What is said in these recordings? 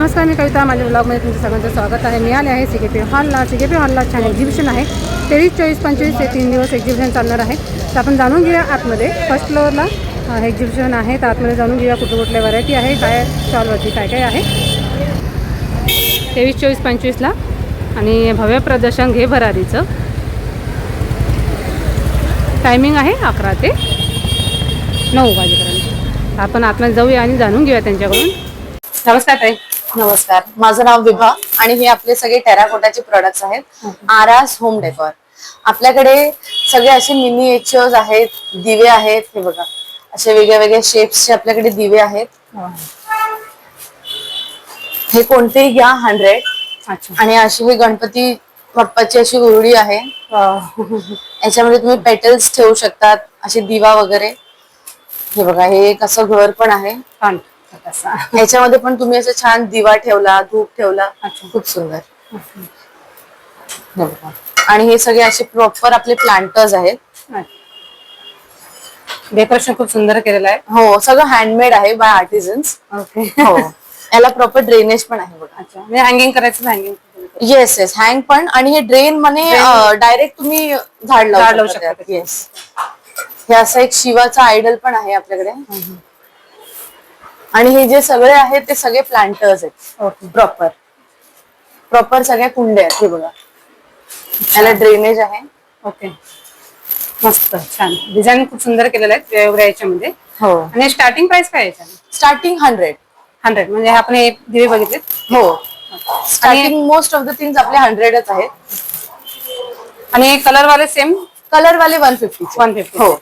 नमस्कार, मी कविता. माझ्या ब्लॉगमध्ये तुमचं सगळ्यांचं स्वागत आहे. मी आले आहे सीकेपी हॉलला. सीकेपी हॉलला छान एक्झिबिशन आहे. 23, 24, 25 हे 3 दिवस एक्झिबिशन चालणार आहे. तर आपण जाणून घेऊया आतमध्ये. फर्स्ट फ्लोअरला एक्झिबिशन आहे. तर आतमध्ये जाणून घेऊया कुठल्या व्हरायटी आहे, काय स्टॉलवरती काय काय आहे. 23, 24, 25ला आणि भव्य प्रदर्शन घे भरारीचं. टायमिंग आहे 11 ते 9 वाजेपर्यंत. आपण आतमध्ये जाऊया आणि जाणून घेऊया त्यांच्याकडून. नमस्कार ताई. नमस्कार, माझं नाव विभा आणि हे आपले सगळे टेराकोटाचे प्रोडक्ट्स आहेत. आरास होम डेकोर. आपल्याकडे सगळे असे मिनिएचर्स आहेत, दिवे आहेत. हे बघा, असे वेगळ्या वेगळ्या शेप्सचे आपल्याकडे दिवे आहेत. हे कोणतेही घ्या 100. आणि अशी ही गणपती बाप्पाची अशी उरडी आहे. याच्यामध्ये तुम्ही पेटल्स ठेवू शकतात, असे दिवा वगैरे. हे बघा, हे एक असं घर पण आहे. याच्यामध्ये पण तुम्ही असं छान दिवा ठेवला, धूप ठेवला, खूप सुंदर. आणि हे सगळे असे प्रॉपर आपले प्लांटर्स आहेत. डेकोरेशन खूप सुंदर केलेलं आहे. हो, सगळं हँडमेड आहे बाय आर्टिझन्स. ओके. हो, याला प्रॉपर ड्रेनेज पण आहे बघा. अच्छा, म्हणजे हँगिंग करायचं. हँगिंग येस येस, हँग पण. आणि हे ड्रेन मध्ये डायरेक्ट तुम्ही झाड लावू शकता. येस, हे असं एक शिवाचा आयडल पण आहे आपल्याकडे. आणि हे जे सगळे आहेत ते सगळे प्लांटर्स आहेत. प्रॉपर सगळ्या कुंड्या आहेत. हे बघा, याला ड्रेनेज आहे. ओके, मस्त छान डिझाईन खूप सुंदर केलेलं आहे वेगवेगळ्या याच्यामध्ये. हो. आणि स्टार्टिंग प्राइस काय आहे? स्टार्टिंग 100. म्हणजे आपण एक दिवे बघितले. हो, starting most of the things आपले 100च आहेत. आणि कलर वाले सेम कलर वाले 150. हो,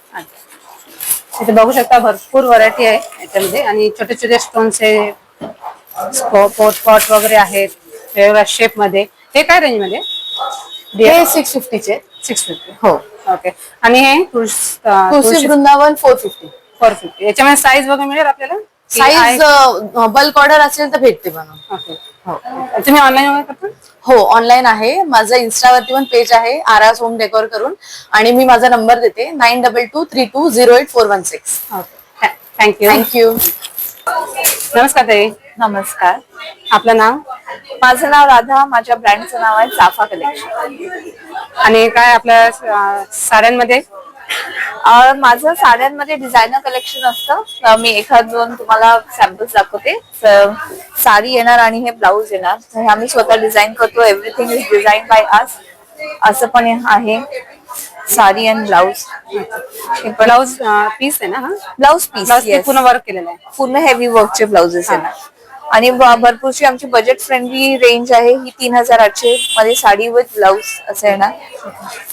इथे बघू शकता भरपूर व्हरायटी आहे याच्यामध्ये. आणि छोटे छोटे स्टोनचे पॉट वगैरे आहेत वेगवेगळ्या शेप मध्ये. हे काय रेंज मध्ये? हे 650चे. 650. हो. ओके. आणि हे तुळशी वृंदावन 450. 450. याच्यामध्ये साईज वगैरे मिळेल आपल्याला? साईज बल्क ऑर्डर असेल तर भेटते बनवून. ओके. तुम्ही ऑनलाईन वगैरे करता? हो, ऑनलाईन आहे. माझं इन्स्टावरती पण पेज आहे आरास होम डेकोर करून. आणि मी माझा नंबर देते 9223208416. थँक्यू. थँक्यू. नमस्कार ताई. नमस्कार. आपलं नाव? माझं नाव राधा. माझ्या ब्रँडचं नाव आहे चाफा कलेक्शन. आणि काय आपल्या साड्यांमध्ये? माझं साड्यांमध्ये डिझायनर कलेक्शन असतं. मी एखाद दोन तुम्हाला सॅम्पल्स दाखवते. साडी येणार आणि हे ब्लाऊज येणार. हे आम्ही स्वतः डिझाईन करतो. Everything is design by us. असं पण आहे. Sari and blouse. Blouse piece आहे ना? ब्लाऊज पीस पूर्ण वर्क केलेलं आहे. पूर्ण हेवी वर्कचे ब्लाउजेस येणार. आणि भरपूरशी आमची बजेट फ्रेंडली रेंज आहे. ही 3800 मध्ये साडी विथ ब्लाऊज असं येणार.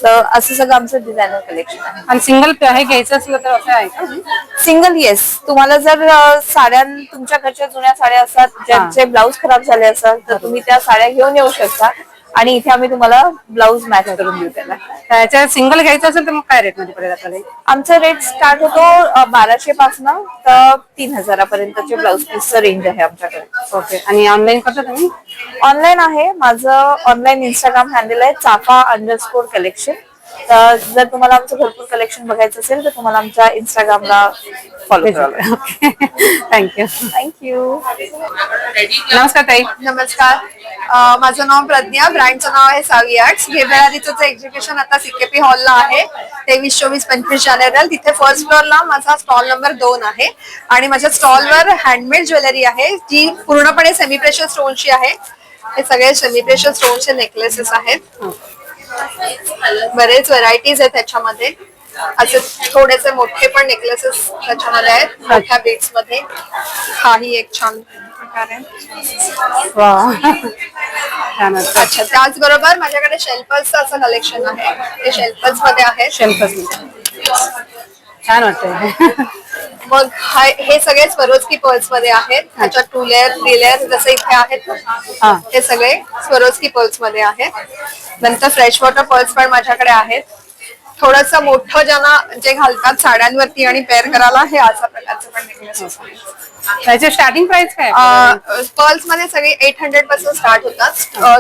तर असं सगळं आमचं डिझायनर कलेक्शन आहे. आणि सिंगल हे घ्यायचं असलं तर असं आहे का? Single yes. तुम्हाला जर साड्या तुमच्या घरच्या जुन्या साड्या असतात ज्यांचे ब्लाऊज खराब झाले असतात तर तुम्ही त्या साड्या घेऊन येऊ शकता. आणि इथे आम्ही तुम्हाला ब्लाऊज मॅच करून देऊ. त्याच्या सिंगल घ्यायचं असेल तर मग काय रेट मध्ये पडेल आपल्याला? आमचा रेट स्टार्ट होतो 1200 पासून तर 3000 पर्यंतचे ब्लाऊज पीसचं रेंज आहे आमच्याकडे. ओके. आणि ऑनलाईन करता तुम्ही? ऑनलाईन आहे. माझं ऑनलाईन इंस्टाग्राम हँडल आहे चाफा_कलेक्शन. तर जर तुम्हाला आमचं भरपूर कलेक्शन बघायचं असेल तर तुम्हाला आमच्या इंस्टाग्रामला फॉलो करा. थँक्यू. थँक्यू. नमस्कार ताई. नमस्कार. माझं नाव प्रज्ञा. ब्रँडचं नाव आहे सावी आर्ट्स. घेबेरारीचं एक्झिबिशन आता सीकेपी हॉलला आहे 23, 24, 25 जानेवारीला. तिथे फर्स्ट फ्लोअरला माझा स्टॉल नंबर 2 आहे. आणि माझ्या स्टॉलवर हँडमेड ज्वेलरी आहे जी पूर्णपणे सेमी प्रेशर स्टोनची आहे. हे सगळे सेमी प्रेशर स्टोनचे नेकलेसेस आहेत. बरेच व्हरायटीज आहेत त्याच्यामध्ये. असे थोडेसे मोठे पण नेकलेसेस त्याच्यामध्ये आहेत मोठ्या बीड्स मध्ये. हाही एक छान प्रकार आहे. अच्छा, त्याचबरोबर माझ्याकडे शेल्फर्सचं असं कलेक्शन आहे. ते शेल्फर्स मध्ये आहे. छान वाटतंय. मग हे सगळे स्वरोस्की पर्ल्स मध्ये आहेत. त्याच्यात 2 लेअर 3 लेअर जसे इथे आहेत ना, हे सगळे स्वरोस्की पर्ल्स मध्ये आहेत. नंतर फ्रेश वॉटर पर्ल्स पण माझ्याकडे आहेत. थोडस मोठं ज्यांना जे घालतात साड्यांवरती आणि पेअर करायला हे अशा प्रकारचे पण नेकलेसेस आहेत. त्याची स्टार्टिंग प्राइस काय? पर्ल्स मध्ये सगळे 800 पासून स्टार्ट होतात.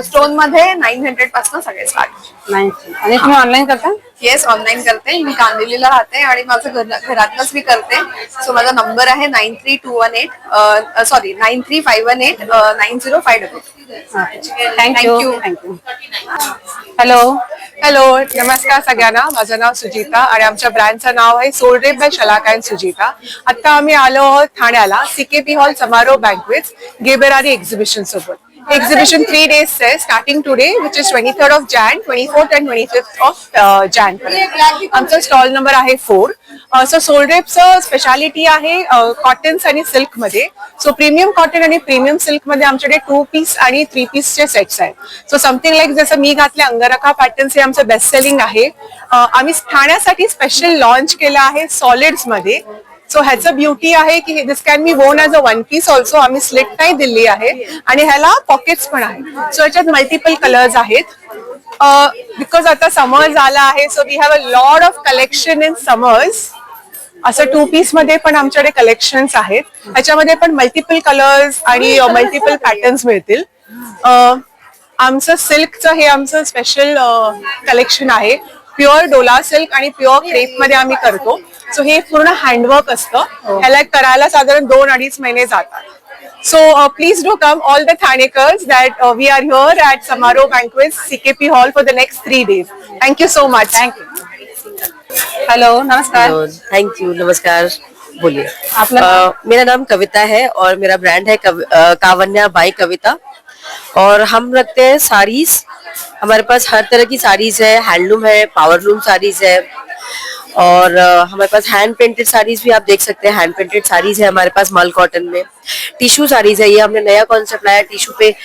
स्टोन मध्ये 900 पासून सगळे स्टार्ट. आणि तुम्ही ऑनलाईन करता? येस, ऑनलाईन करते. मी कांदिवलीला राहते आणि माझं घरातलंच मी करते. सो माझा नंबर आहे 9318 थँक्यू. थँक्यू. हॅलो. हॅलो, नमस्कार सगळ्यांना. माझं नाव सुजिता आणि आमच्या ब्रँडचं नाव आहे सोलरेप बाय शलाका अँड सुजिता. आता आम्ही आलो आहोत ठाण्याला सीकेपी हॉल समारोह बँक्वेट्स गेबेरारी एक्झिबिशन सोबत. एक्झिबिशन 3 days आहे, starting today which is 23rd of Jan, 24th and 25th of Jan. आमचा स्टॉल नंबर आहे 4. सो सोलरेपचं स्पेशालिटी आहे कॉटन्स आणि सिल्क मध्ये. सो प्रीमियम कॉटन आणि प्रीमियम सिल्क मध्ये आमच्याकडे 2 piece आणि 3 pieceचे सेट्स आहेत. सो समथिंग लाईक जसं मी घातले अंगरखा पॅटर्न्स हे आमचं बेस्ट सेलिंग आहे. आम्ही ठाण्यासाठी स्पेशल लॉन्च केलं आहे सॉलिड्स मध्ये. सो ह्याचं ब्युटी आहे की दिस कॅन बी वोन ॲज अ 1 piece ऑल्सो. आम्ही स्लिट नाही दिली आहे आणि ह्याला पॉकेट्स पण आहेत. सो याच्यात मल्टिपल कलर्स आहेत. बिकॉज आता समर झाला आहे so we have a lot of collection in summers. असं 2 piece मध्ये पण आमच्याकडे कलेक्शन्स आहेत. ह्याच्यामध्ये पण मल्टिपल कलर्स आणि मल्टिपल पॅटर्न्स मिळतील. आमचं सिल्कचं हे आमचं स्पेशल कलेक्शन आहे. प्युअर डोला सिल्क आणि प्युअर क्रेप मध्ये आम्ही करतो. सो हे पूर्ण हँडवर्क असतं. ह्याला करायला साधारण 2-2.5 महिने जातात. So please do come all the Thanekars that we are here at Samaroh Banquets CKP Hall for the next 3 days. Thank you so much. Thank you. Hello, नमस्कार. थैंक यू, नमस्कार, बोलिए. आपका मेरा नाम कविता है और मेरा ब्रांड है कावन्या बाई कविता. और हम रखते हैं साड़ीज. हमारे पास हर तरह की साड़ीज है, हैंडलूम है, पावरलूम साड़ीज है और हमारे पास हैंड पेंटेड साड़ीज भी आप देख सकते हैं. हैंड पेंटेड साड़ीज है हमारे पास मल कॉटन में. टिश्यू साड़ीज है, ये हमने नया कॉन्सेप्ट लाया. टिश्यू पे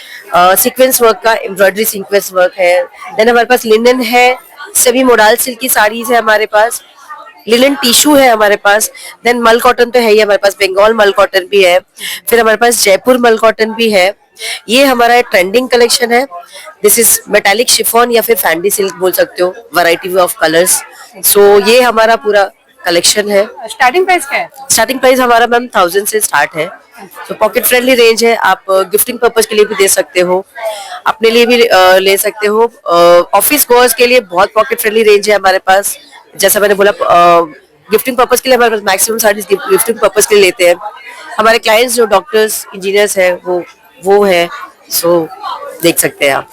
सीक्वेंस वर्क का एम्ब्रॉयडरी सीक्वेंस वर्क है. देन हमारे पास लिनन है, सभी मोडाल सिल्क की साड़ीज है हमारे पास. लिनन टिश्यू है हमारे पास. देन मल कॉटन तो है ही हमारे पास, बंगाल मल कॉटन भी है. फिर हमारे पास जयपुर मल कॉटन भी है. ये हमारा ट्रेंडिंग कलेक्शन है. दिस इज मेटालिक शिफॉन या फिर फैंडी सिल्क बोल सकते हो, वैरायटी ऑफ कलर्स. सो ये हमारा पूरा कलेक्शन है. स्टार्टिंग प्राइस क्या है? स्टार्टिंग प्राइस हमारा मैम 1000 से स्टार्ट है. तो पॉकेट फ्रेंडली रेंज है. आप गिफ्टिंग पर्पज के लिए भी दे सकते हो, अपने लिए भी ले सकते हो. ऑफिस गोअर्स के लिए बहुत पॉकेट फ्रेंडली रेंज है हमारे पास. जैसा मैंने बोला गिफ्टिंग पर्पज के लिए हमारे पास मैक्सिमम साड़ीज गिफ्टिंग पर्पज के लिए लेते हैं. हमारे क्लाइंट्स जो डॉक्टर्स इंजीनियर्स है वो है. सो देख सकते हैं आप.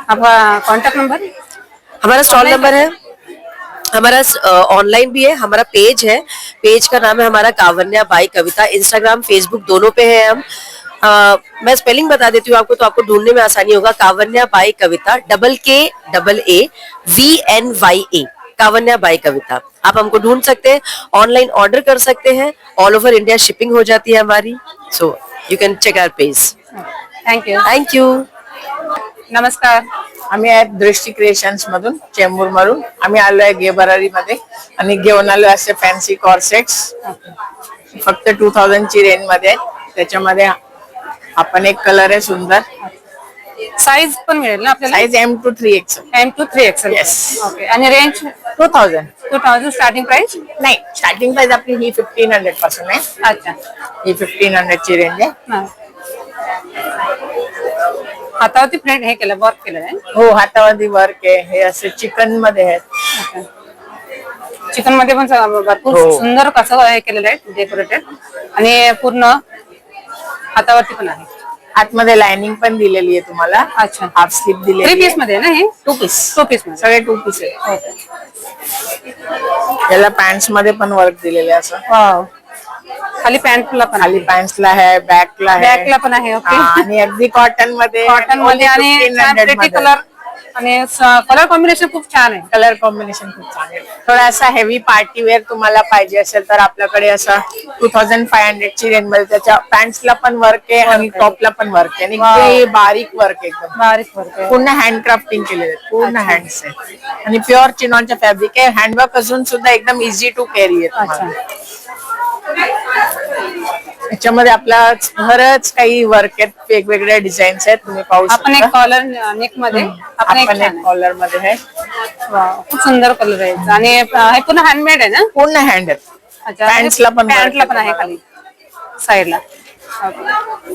आपका कॉन्टैक्ट नंबर? हमारा स्टॉल नंबर है. हमारा ऑनलाइन भी है. हमारा पेज है, पेज का नाम है हमारा कावन्या बाई कविता. इंस्टाग्राम फेसबुक दोनों पे है हम. मैं स्पेलिंग बता देती हूँ आपको तो आपको ढूंढने में आसानी होगा. कावन्या बाई कविता, KAAVNYA, कावन्या बाई कविता. आप हमको ढूंढ सकते हैं, ऑनलाइन ऑर्डर कर सकते हैं. ऑल ओवर इंडिया शिपिंग हो जाती है हमारी. So you can check our page. Thank you. Thank you. नमस्कार. आम्ही आहेत दृष्टी क्रिएशन्स मधून, चेंबूर मधून. आम्ही आलोय गेबरारी मध्ये आणि घेऊन आलो असे फॅन्सी कॉर्सेट्स. फक्त 2000 ची रेंज मध्ये आहेत. त्याच्यामध्ये आपण एक कलर आहे सुंदर. साईज पण मिळेल ना आपल्याला? Size M to 3XL. M to 3XL. Yes. Okay. आणि रेंज 2000 स्टार्टिंग प्राइस? नाही, स्टार्टिंग प्राइस आपली ही 1500 पासून आहे. अच्छा. ही 1500 ची रेंज आहे. हा. हातावरती प्रिंट हे केलं, वर्क केलं आहे. हो, हातावरती वर्क आहे. हे असे चिकन मध्ये आहेत. चिकन मध्ये पण भरपूर हो. सुंदर कसं हे केलेलं आहे डेकोरेटेड आणि पूर्ण हातावरती पण आहे. आतमध्ये लाइनिंग पण दिलेली आहे तुम्हाला. अच्छा. हाफ स्लीप 3 दिलेली पीस आहे. मध्ये आहे ना हे? 2 पीस. 2 पीस मध्ये. सगळे 2 पीस आहे. ओके. याला पॅन्ट्स मध्ये पण वर्क दिलेले आहे असं. वाव. खाली पॅन्टला पण खाली पॅन्ट्सला आहे, बॅकला आहे. बॅकला पण आहे. ओके. आणि अगदी कॉटन मध्ये आणि 1500 कलर आणि कलर कॉम्बिनेशन खूप छान आहे. कलर कॉम्बिनेशन खूप चांगले. थोडा असा हेवी पार्टी वेअर तुम्हाला पाहिजे असेल तर आपल्याकडे असं 2500 ची रेंज मध्ये त्याच्या पॅन्ट्सला पण वर्क आहे आणि टॉपला पण वर्क आहे. आणि ते बारीक वर्क एकदम बारीक वर्क आहे. पूर्ण हँडक्राफ्टिंग केलेलं आहे. पूर्ण हँड्स आहे आणि प्युअर चिनॉनच्या फॅब्रिक आहे. हँडवर्क असून सुद्धा एकदम इझी टू कॅरी आहे. अच्छा. याच्यामध्ये आपला बरंच काही वर्क आहेत, वेगवेगळ्या डिझाईन्स आहेत. तुम्ही पाहू आपण एक शकता. कॉलर नेक मध्ये आपण एक आपण एक कॉलर मध्ये आहे. वाव, खूप सुंदर कलर आहे. आणि हे पूर्ण हँडमेड आहे ना? पूर्ण हँड आहे. अच्छा. पॅन्ट्सला पण पॅन्टला work पण आहे खाली साईडला.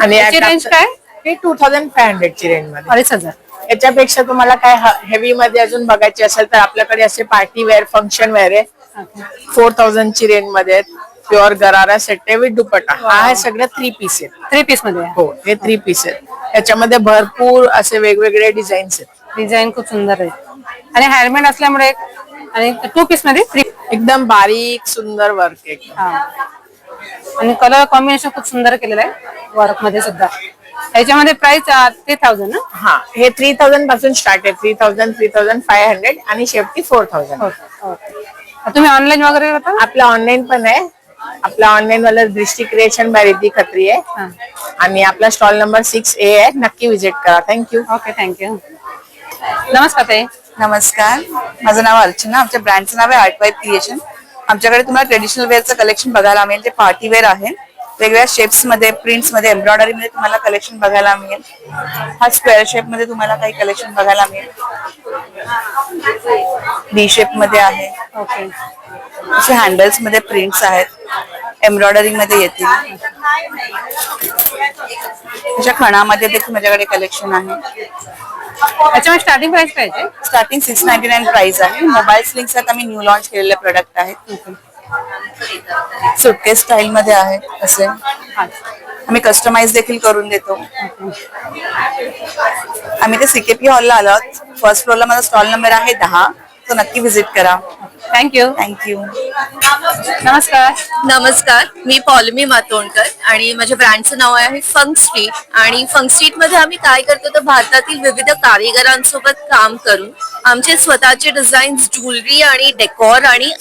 आणि याची रेंज काय? हे 2500 ची रेंज मध्ये. 2500. याच्यापेक्षा तुम्हाला काय हेवी मध्ये अजून बघायचे असेल तर आपल्याकडे असे पार्टी वेअर फंक्शन वेअर आहे 4000 ची रेंज मध्ये आहेत. प्युअर गरारा सेट आहे विथ दुपट्टा. हा आहे सगळं 3 पीस आहेत. 3 पीस मध्ये हो हे 3 पीस आहेत. याच्यामध्ये भरपूर असे वेगवेगळे डिझाईन्स आहेत. डिझाईन खूप सुंदर आहे आणि हँडमेड असल्यामुळे आणि 2 पीस मध्ये 3 एकदम बारीक सुंदर वर्क आहे. आणि कलर कॉम्बिनेशन खूप सुंदर केलेलं आहे वर्क मध्ये सुद्धा. याच्यामध्ये प्राइस 3000 ना. हा हे 3000 पासून स्टार्ट आहे. 3000 3500 आणि शेवटी 4000. तुम्ही ऑनलाईन वगैरे करता. आपलं ऑनलाईन पण आहे. आपला ऑनलाईन वाला दृष्टी क्रिएशन बाय रिद्धी खत्री आहे आणि आपला स्टॉल नंबर 6A आहे. नक्की विजिट करा. थँक्यू. Okay thank you. नमस्कार ताई. नमस्कार, माझं नाव अर्चना. आमच्या ब्रँडचं नाव आहे आर्ट वाईब क्रिएशन. आमच्याकडे तुम्हाला ट्रेडिशनल वेअरचं कलेक्शन बघायला मिळेल. ते पार्टी वेअर आहे. वेगवेगळ्या शेप्स मध्ये, प्रिंट्स मध्ये, एम्ब्रॉयडरी मध्ये तुम्हाला कलेक्शन बघायला मिळेल. हा स्क्वेअर शेप मध्ये तुम्हाला काही कलेक्शन बघायला मिळेल. डी शेप मध्ये आहे. ओके. असे हँडल्स मध्ये प्रिंट्स आहेत. एम्ब्रॉयडरी मध्ये येतील. अशा खणामध्ये देखील माझ्याकडे कलेक्शन आहे. याच्यामध्ये स्टार्टिंग प्राइस काय आहे. स्टार्टिंग 699 प्राइस आहे. मोबाईल स्लिंग्स आहेत. आम्ही न्यू लॉन्च केलेले प्रोडक्ट आहेत. सुटकेस स्टाईल मध्ये आहेत असे. आम्ही कस्टमाइज देखील करून देतो. आम्ही ते सीकेपी हॉलला आलो. फर्स्ट फ्लोअरला माझा स्टॉल नंबर आहे 10. तो नक्की व्हिजिट करा. थँक्यू. थँक्यू. नमस्कार. नमस्कार, मी पौलमी मातोंडकर आणि माझ्या ब्रँडचं नाव आहे फंक स्ट्रीट. आणि फंक स्ट्रीट मध्ये आम्ही काय करतो तर भारतातील विविध कारिगरांसोबत काम करून आमचे स्वतःचे डिझाईन्स ज्वेलरी आणि डेकोर आणि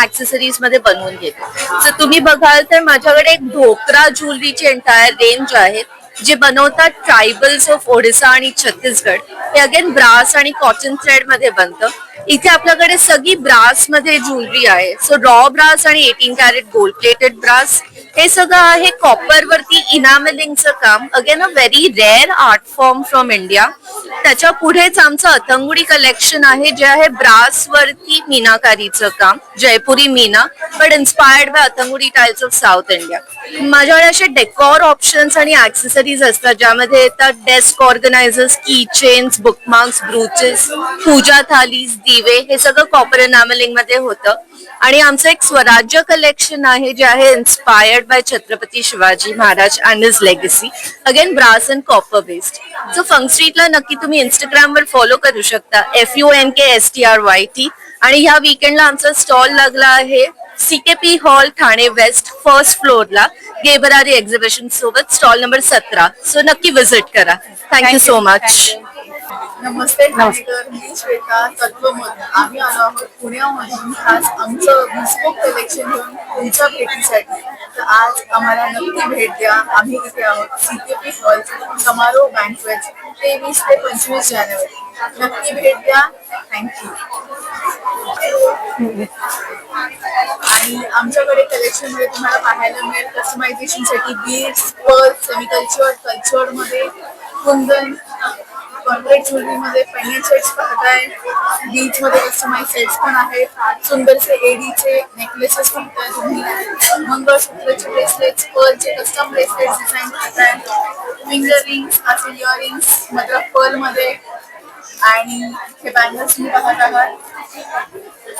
ऍक्सेसरीज मध्ये बनवून घेतो. जर तुम्ही बघाल तर माझ्याकडे एक ढोकरा ज्वेलरीची एंटायर रेंज आहे जे बनवतात ट्रायबल्स ऑफ ओडिसा आणि छत्तीसगड. हे अगेन ब्रास आणि कॉटन थ्रेड मध्ये बनतं. इथे आपल्याकडे सगळी ब्रास मध्ये ज्वेलरी आहे. सो रॉ ब्रास आणि 18 कॅरेट गोल्ड प्लेटेड ब्रास हे सगळं आहे कॉपर वरती इनामेलिंगचं काम. Again a very rare art form from India. त्याच्या पुढेच आमचं अतंगुडी कलेक्शन आहे जे आहे ब्रास वरती मीनाकारीचं काम, Jaipuri Meena but inspired by Athangudi tiles of south India. माझ्याकडे असे डेकोर ऑप्शन्स आणि ऍक्सेसरीज असतात ज्यामध्ये येतात desk organisers, key chains, bookmarks, brooches, puja thalis, दिवे. हे सगळं कॉपर एनामेलिंग मध्ये होतं. आणि आमचं एक स्वराज्य कलेक्शन आहे जे आहे inspired by Chhatrapati Shivaji Maharaj and his legacy. Again brass and copper based. So funk स्ट्रीटला नक्की तुम्ही इंस्टाग्राम वर फॉलो करू शकता FUNKSTRYT. आणि ह्या वीकेंडला आमचा स्टॉल लागला आहे CKP hall Thane west first फ्लोअरला गेबरारी एक्झिबिशन सोबत स्टॉल नंबर 17. सो नक्की विजिट करा. Thank you so much. नमस्ते ठाणेकर, मी श्वेता तत्वमधून. आम्ही आलो आहोत पुण्यामधून खास आमचं बिस्पोक कलेक्शन घेऊन तुमच्या भेटीसाठी. तर आज आम्हाला नक्की भेट द्या. आम्ही इथे आहोत सीकेपी हॉल समारोह बँक्वेट 23 ते 25 जानेवारी. नक्की भेट द्या. थँक्यू. आणि आमच्याकडे कलेक्शन मध्ये तुम्हाला पाहायला मिळेल कस्टमायझेशन साठी बीड्स, पर्ल, कल्चर मध्ये कुंदन, कॉर्पोरेट ज्वेलरी मध्ये पेंडेंट सेट्स पाहताय. बीच मध्ये कस्टमाइज सेट्स पण आहेत. सुंदरसे एडीचे नेकलेसेस पाहताय तुम्ही. मंगळसूत्रचे ब्रेसलेट्स, पर्लचे कस्टम ब्रेसलेट्स डिझाईन पाहताय. फिंगर रिंग्स, असे इयरिंग्स मतलब पर्ल मध्ये. आणि हे बँगल्स तुम्ही पाहत आहात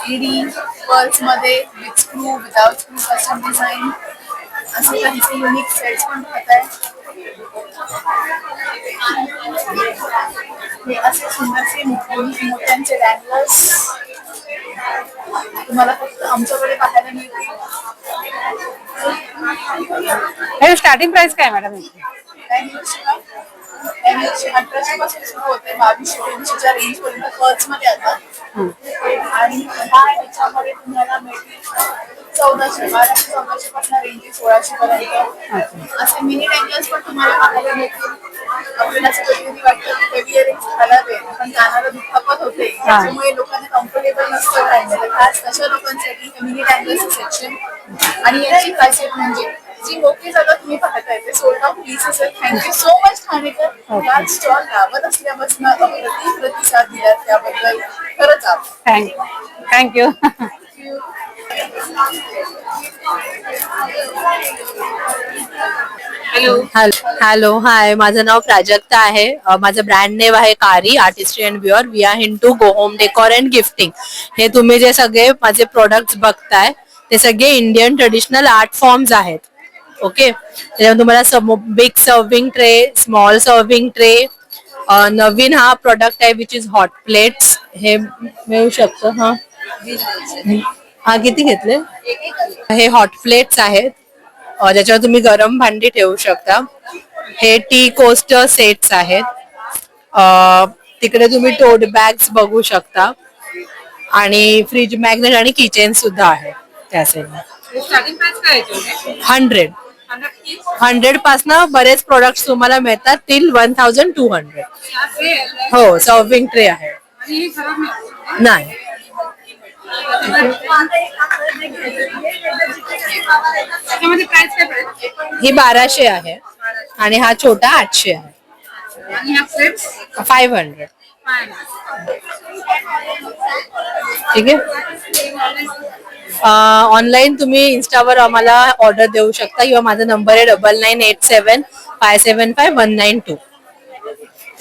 एडी पर्ल्स मध्ये with screw, without screw, custom design. असे काहीचे युनिक सेट्स पण पाहताय. हे असे सुंदरसे मोत्यांचे बँगल्स तुम्हाला फक्त आमच्याकडे पाहायला मिळतील. हे स्टार्टिंग प्राइस काय मॅडम. 1800 पासून सुरू होते. 2200-2300 रेंज पर्यंत पर्ल्स मध्ये येतात. आणि ह्याच्यामध्ये तुम्हाला मिळतील 1400, 1200 पासून रेंज 1600 पर्यंत. असे मिनी टँगल्स पण तुम्हाला पाहायला मिळतील. आपल्याला असं कधी वाटतं की हेवी इयरिंग्स घालावे पण कानाला दुखापत होते, त्याच्यामुळे लोकांना कम्फर्टेबल नसतं राहिलं. खास अशा लोकांसाठी मिनी टँगल्सचं सेक्शन. आणि याची खासियत म्हणजे जी मोठी जागा तुम्ही पाहताय ते सोल्ड आउट पीसेस आहेत. Thank you so much Thanekar. या स्टॉल लावत असल्यापासून प्रतिसाद दिला त्याबद्दल खरंच आभार. थँक्यू. हॅलो हाय, माझं नाव प्राजक्ता आहे. माझं ब्रँड नेम आहे कारी आर्टिस्ट्री अँड ब्युअर. We are in to go home decor and gifting. हे तुम्ही जे सगळे माझे प्रोडक्ट्स बघताय ते सगळे इंडियन ट्रेडिशनल आर्ट फॉर्म्स आहेत. ओके, त्याच्यामध्ये तुम्हाला big serving tray, small serving tray, नवीन हा प्रोडक्ट आहे विच इज हॉट प्लेट्स. हे मिळू शकतं. हा किती घेतले? हे हॉट प्लेट्स आहेत ज्याच्यावर तुम्ही गरम भांडी ठेवू शकता. हे टी कोस्टर सेट्स आहेत. तिकडे तुम्ही टोट बॅग्स बघू शकता आणि फ्रीज मॅग्नेट आणि किचन सुद्धा आहे त्या साईडला. 100 पासनं बरेच प्रोडक्ट्स तुम्हाला मिळतात टिल 1200. हो, सर्विंग ट्रे आहे. नाही, ही 1200 आहे आणि हा छोटा 800 आहे. 500. ठीक आहे. ऑनलाईन तुम्ही इन्स्टावर आम्हाला ऑर्डर देऊ शकता किंवा माझा नंबर आहे 9987575192.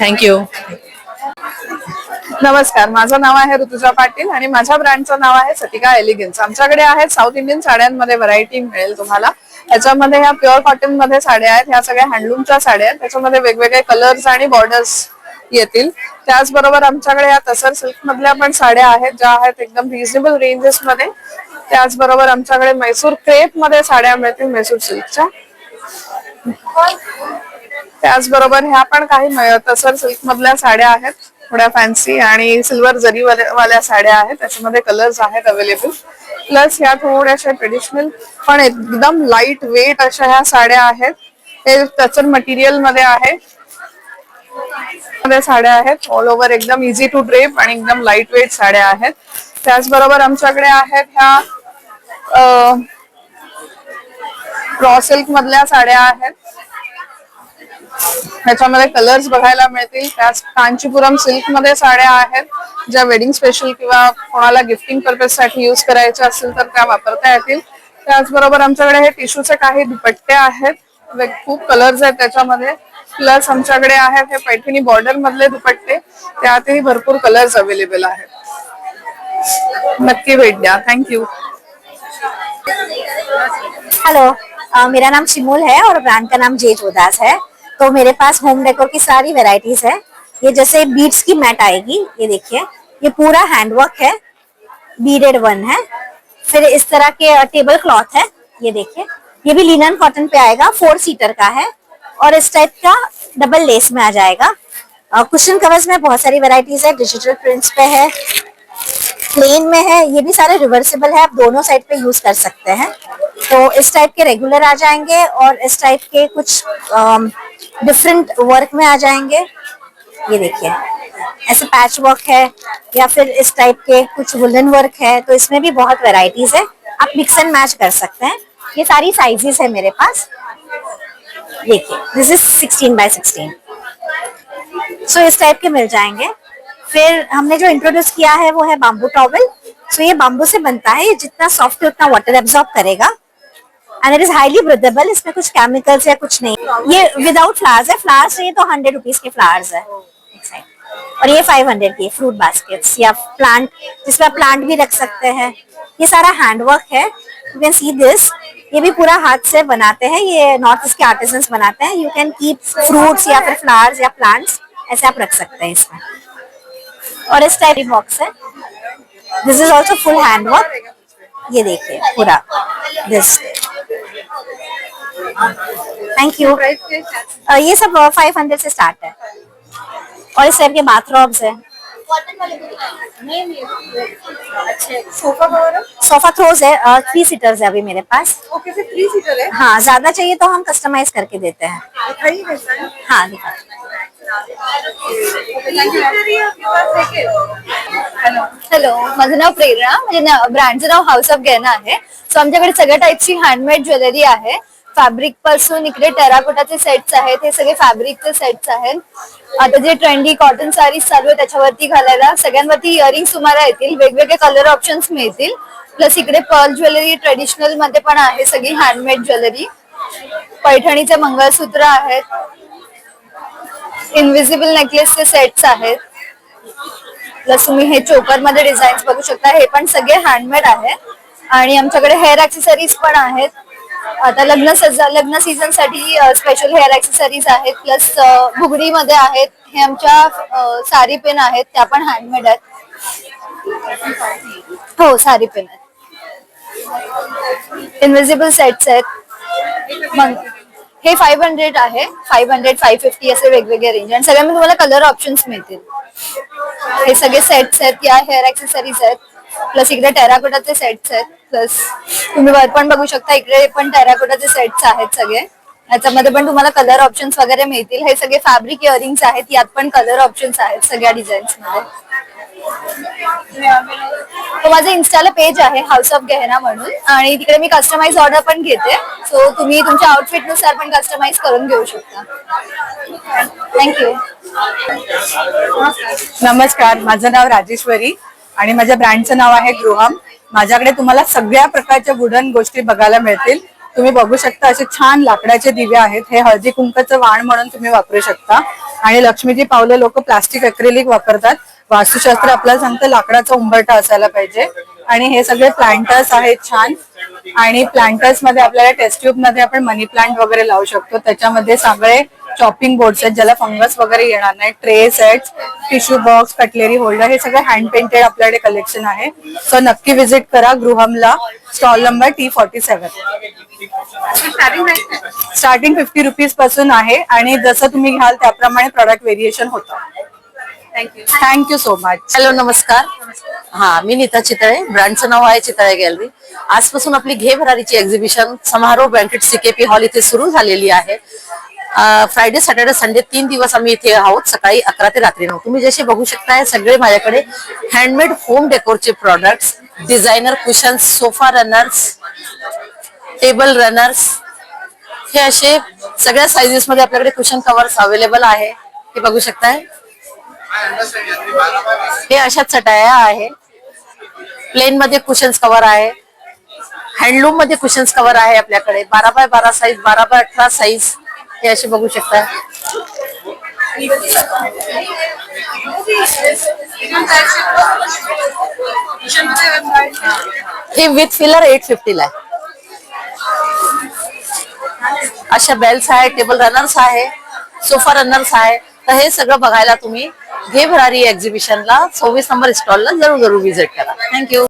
थँक्यू. नमस्कार, माझं नाव आहे ऋतुजा पाटील आणि माझ्या ब्रँडचं नाव आहे सतिका एलिगन्स. आमच्याकडे आहेत साऊथ इंडियन साड्यांमध्ये व्हरायटी मिळेल तुम्हाला. याच्यामध्ये ह्या प्युअर कॉटन मध्ये साड्या आहेत. ह्या सगळ्या हँडलूमच्या साड्या आहेत. त्याच्यामध्ये वेगवेगळे कलर्स आणि बॉर्डर्स येतील. त्याचबरोबर आमच्याकडे या तसर सिल्क मधल्या पण साड्या आहेत ज्या आहेत एकदम रिझनेबल रेंजेस मध्ये. त्याचबरोबर आमच्याकडे मैसूर क्रेप मध्ये साड्या मिळतील मैसूर सिल्कच्या. त्याचबरोबर ह्या पण काही तसर सिल्क मधल्या साड्या आहेत थोड्या फॅन्सी आणि सिल्वर जरी वाल्या साड्या आहेत. त्याच्यामध्ये कलर्स आहेत अवेलेबल. प्लस ह्या थोड्याशा ट्रेडिशनल पण एकदम लाईट वेट अशा ह्या साड्या आहेत. हे तसर मटेरियल मध्ये आहे. साड्या आहेत ऑल ओव्हर एकदम इझी टू ड्रेप आणि एकदम लाईट वेट साड्या आहेत. त्याचबरोबर आमच्याकडे आहेत ह्या रॉ सिल्क मधल्या साड्या आहेत. ह्याच्यामध्ये कलर्स बघायला मिळतील. त्याच कांचीपुरम सिल्क मध्ये साड्या आहेत ज्या वेडिंग स्पेशल किंवा कोणाला गिफ्टिंग पर्पज साठी युज करायच्या असतील तर त्या वापरता येतील. त्याचबरोबर आमच्याकडे हे टिश्यूचे काही दुपट्टे आहेत. खूप कलर्स आहेत त्याच्यामध्ये. प्लस आमच्याकडे आहेत हे पैठणी बॉर्डर मधले दुपट्टे. त्यातही भरपूर कलर्स अवेलेबल आहेत. नक्की भेट द्या. थँक्यू. हेलो, मेरा नाम शिमोल है और ब्रांड का नाम जे जोदास है. तो मेरे पास होम डेकोर की सारी वेराइटीज है. ये जैसे बीड्स की मैट आएगी, ये देखिए, ये पूरा हैंडवर्क है, बीडेड वन है. फिर इस तरह के टेबल क्लॉथ है, ये देखिए, ये भी लिनन कॉटन पे आएगा, 4 सीटर का है और इस टाइप का डबल लेस में आ जाएगा. कुशन कवर्स में बहुत सारी वेराइटीज है. डिजिटल प्रिंट्स पे है, प्लेन में है, ये भी सारे रिवर्सिबल है, आप दोनों साइड पे यूज कर सकते हैं. तो इस टाइप के रेगुलर आ जाएंगे और इस टाइप के कुछ डिफरेंट वर्क में आ जाएंगे. ये देखिए, ऐसे पैच वर्क है या फिर इस टाइप के कुछ वुलन वर्क है. तो इसमें भी बहुत वेराइटीज है, आप मिक्स एंड मैच कर सकते हैं. ये सारी साइजेस है मेरे पास. देखिए, दिस इज 16 by 16. सो इस टाइप के मिल जाएंगे. फिर हमने जो इंट्रोड्यूस किया है वो है बाम्बू टॉवल. सो ये बाम्बू से बनता है. ये जितना सॉफ्ट है उतना वाटर एब्जॉर्ब करेगा and it is highly breathable. इसमें कुछ केमिकल्स या कुछ नहीं. ये विदाउट फ्लावर्स है. फ्लावर्स ये तो 100 रुपीज के फ्लावर्स है और ये 500 की फ्रूट बास्केट्स या प्लांट जिसमें आप प्लांट भी रख सकते हैं. ये सारा हैंडवर्क है. You can see this. ये भी पूरा हाथ से बनाते हैं. ये नॉर्थ ईस्ट के आर्टिजन्स बनाते हैं. यू कैन कीप फ्रूट्स या फिर फ्लावर्स या प्लांट्स ऐसे आप रख सकते हैं इसमें. और इस टाइप बॉक्स है. दिस इज ऑल्सो फुल हैंडवर्क. ये देखिए पूरा दिस. Thank you. ये सब 500 से स्टार्ट है. और इस टाइप के बाथरॉब्स है. सोफा थ्रोज है. 3 सीटर्स है अभी मेरे पास. ओके, 3 सीटर है. हाँ, ज्यादा चाहिए तो हम कस्टमाइज करके देते हैं. हाँ, दिखा. हॅलो, माझं नाव प्रेरणा. म्हणजे ब्रँडचं नाव हाऊस ऑफ गहना आहे. सो आमच्याकडे सगळ्या टाईपची हँडमेड ज्वेलरी आहे. फॅब्रिक पासून इकडे टेराकोटाचे सेट्स आहेत. हे सगळे फॅब्रिकचे सेट्स आहेत. आता जे ट्रेंडी कॉटन साडीज चालू आहे त्याच्यावरती घालायला सगळ्यांवरती इयरिंग्स तुम्हाला येतील. वेगवेगळे कलर ऑप्शन्स मिळतील. प्लस इकडे पर्ल ज्वेलरी ट्रेडिशनल मध्ये पण आहे. सगळी हँडमेड ज्वेलरी. पैठणीचे मंगळसूत्र आहेत, इनविजिबल नेकलेसचे सेट्स आहेत, प्लस तुम्ही हे चोकर मध्ये डिझाईन्स बघू शकता. हे पण सगळे हँडमेड आहे. आणि आमच्याकडे हेअर ऍक्सेसरीज पण आहेत. आता लग्न सीझन साठी स्पेशल हेअर ऍक्सेसरीज आहेत, प्लस घुगडीमध्ये आहेत. हे आमच्या साडी पिन आहेत, त्या पण हँडमेड आहेत. हो, साडी पिन आहेत. इनविजिबल सेट्स आहेत. मग हे 500 आहे. 500, 550 असे वेगवेगळे रेंज आणि सगळ्यामध्ये तुम्हाला कलर ऑप्शन्स मिळतील. हे सगळे सेट्स आहेत, या हेअर ऍक्सेसरीज आहेत, प्लस इकडे टेराकोटाचे सेट्स आहेत. प्लस तुम्ही वर पण बघू शकता, इकडे पण टेराकोटाचे सेट्स आहेत सगळे. याच्यामध्ये पण तुम्हाला कलर ऑप्शन्स वगैरे मिळतील. हे सगळे फॅब्रिक इयरिंग्स आहेत, यात पण कलर ऑप्शन्स आहेत सगळ्या डिझाईन्स मध्ये. तो माझं इन्स्टाला पेज आहे हाऊस ऑफ गेहना म्हणून, आणि तिकडे मी कस्टमाइज ऑर्डर पण घेते. सो तुम्ही तुमच्या आउटफिट नुसार पण कस्टमाइज करून घेऊ शकता. थँक्यू. नमस्कार, माझं नाव राजेश्वरी आणि माझ्या ब्रँडचं नाव आहे गृहम. माझ्याकडे तुम्हाला सगळ्या प्रकारच्या वुडन गोष्टी बघायला मिळतील. तुम्ही बघू शकता असे छान लाकडाचे दिवे आहेत. हे हळदी कुंकाचं वाण म्हणून तुम्ही वापरू शकता. आणि लक्ष्मीची पावलं लोक प्लास्टिक अक्रिलिक वापरतात. वास्तुशास्त्र आपल्याला सांगतं लाकडाचा उंबरठा असायला पाहिजे. आणि हे सगळे प्लांटर्स आहेत छान. आणि प्लांटर्स मध्ये आपल्याला टेस्ट ट्यूब मध्ये आपण मनी प्लांट वगैरे लावू शकतो. त्याच्यामध्ये सगळे चॉपिंग बोर्ड्स आहेत ज्याला फंगस वगैरे येणार नाही. Tray sets, tissue box, cutlery holder, हे सगळं हँड पेंटेड आपल्याकडे कलेक्शन आहे. सो नक्की विजिट करा गृहमला. Stall number T47. Starting 50 rupees पासून आहे आणि जसं तुम्ही घ्याल त्याप्रमाणे प्रॉडक्ट व्हेरिएशन होतं. Thank you so much. हॅलो, नमस्कार. हा, मी नीता चितळे. ब्रँडचं नाव आहे चितळे गॅलरी. आजपासून आपली घे भरारीची एक्झिबिशन समारोह बँकेट CKP हॉल इथे सुरू झालेली आहे. फ्रायडे, सॅटर्डे, संडे 3 दिवस आम्ही इथे आहोत, सकाळी 11 ते रात्री 9. तुम्ही जसे बघू शकता सगळे माझ्याकडे हँडमेड होम डेकोरचे products, designer cushions, sofa runners, table runners, हे असे सगळ्या साइजेस मध्ये आपल्याकडे कुशन कव्हर्स अवेलेबल आहे. हे बघू शकताय. हे अशा चटाया आहे. प्लेन मध्ये कुशन्स कव्हर आहे. हँडलूम मध्ये कुशन्स कव्हर आहे आपल्याकडे. 12x12 साईज, 12x18 साईज, हे असे बघू शकता. हे विथ फिलर 850 ला आहे. अशा बेल्स आहे, टेबल रनर्स आहे, सोफा रनर्स आहे. तर हे सगळं बघायला तुम्ही घे भरारी एक्झिबिशनला 24 नंबर स्टॉलला जरूर व्हिजिट करा. थँक्यू.